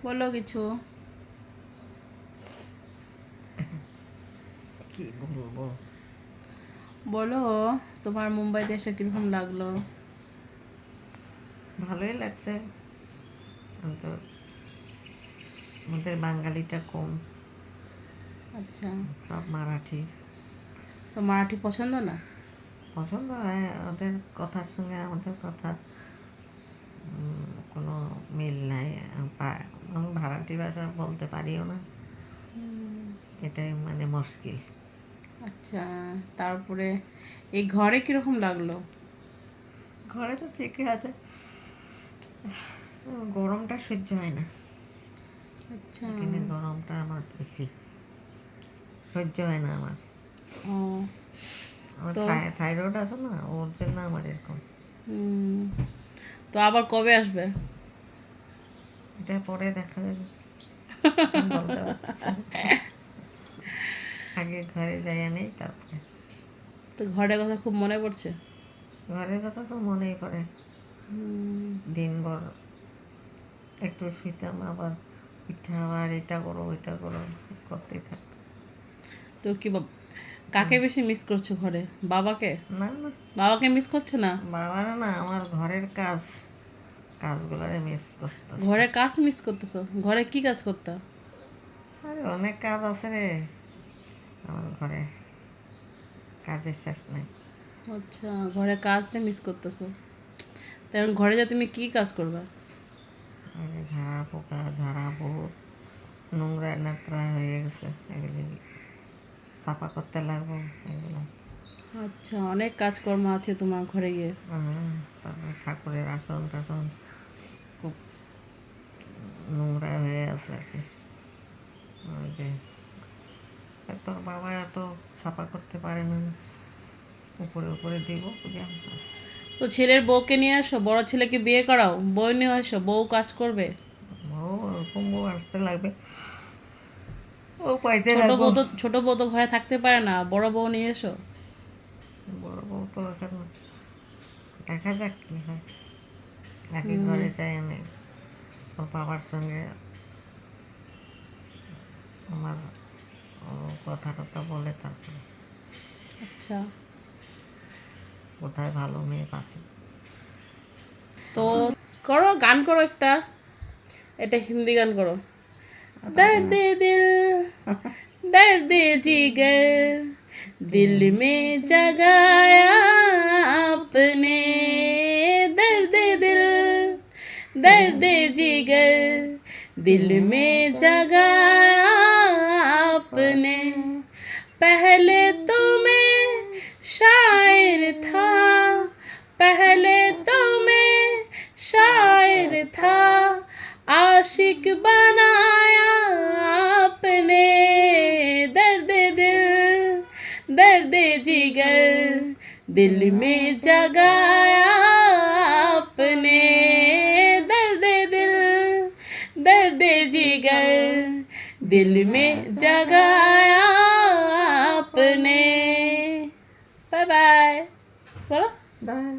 বলো কিছু। কি বলবো? বলো, তোমার মুম্বাইতে এসে কিরকম লাগলো? ভালোই লাগছে, কিন্তু আমাদের বাঙালিটা কম, আচ্ছা, সব মারাঠি। তো মারাঠি পছন্দ না? পছন্দ হয়, ওদের কথার সঙ্গে আমাদের কথার কোনো মিল নাই। আমি ভাড়াটি ভাষা বলতে পারিও না, এটাই মানে মুশকিল। আচ্ছা, তারপরে এই ঘরে কিরকম লাগলো? ঘরে তো ঠিকই আছে, গরমটা সহ্য হয় না। আচ্ছা। এখানে গরমটা আমার বেশি সহ্য হয় না আমার। ও, আমার তো থাইরয়েড আছে না, ওর জন্য আমার এরকম। উম, তো আবার কবে আসবে? এটা পরে দেখা যাবে, এখন বলতে পারতেছি না। আগে ঘরে যাই নেই, তারপরে। তো ঘরের কথা খুব মনে পড়ছে? ঘরের কথা তো মনেই পড়ে, হুম, দিনভর একটু শুইতাম, আবার পিঠা, আবার এটা করো ওইটা করো, করতেই থাকতো। তো কাকে বেশি মিস করছো ঘরে? বাবাকে? না না, বাবাকে মিস করছো না? বাবারা না, আমার ঘরের কাজগুলারে মিস করতেছে। ঘরে কাজ মিস করতেছো? ঘরে কি কাজ করতা? আরে অনেক কাজ আছে রে আমার ঘরে, কাজের শেষ নেই। আচ্ছা, ঘরে কাজটা মিস করতেছো। কারণ ঘরে যা তুমি কি কাজ করবা? আগে ঝাড়া পোকা, ঝাড়াবো, নোংরা নোংরা হয়ে গেছে, এগুলি সাফা করতে লাগবো এগুলো। আচ্ছা, অনেক কাজকর্ম আছে তোমার ঘরে গিয়ে। তারপরে ঠাকুরের আসন টাসন খুব নোংরা হয়ে আছে আর কি। ওই যে তোর বাবা এত সাফা করতে পারে না, উপরে উপরে দিব পূজা। তো ছেলের বউকে নিয়ে আসো, বড় ছেলেকে বিয়ে করাও, বউ নিয়ে আসো, বউ কাজ করবে। বউ ওরকম বউ আসতে লাগবে, ও পাইতে লাগবো। ছোট বউ তো ঘরে থাকতে পারে না, বড় বউ নিয়ে এসো। বড় বউ তো এখন দেখা যাক কি হয়, নাকি হুম, ঘরে যাই আমি ওর বাবার সঙ্গে আমার ও কথা টথা বলে, তারপরে আচ্ছা। কোথায় ভালো মেয়ে পাচ্ছে। তো করো, গান করো একটা, এটা হিন্দি গান করো। পারি दर्द না। दिल, दर्द जिगर, दिल में जगाया आपने। दर्द दिल, दर्द जिगर, दिल में जगाया आपने। पहले तो मैं शायर था, पहले तो मैं शायर था, आशिक बनाया आपने। दर्द दिल, दर्द जिगर, दिल में जगाया आपने। दर्द दिल, दर्द जिगर, दिल में जगाया आपने। Bye bye. बोलो। দাঁড়া,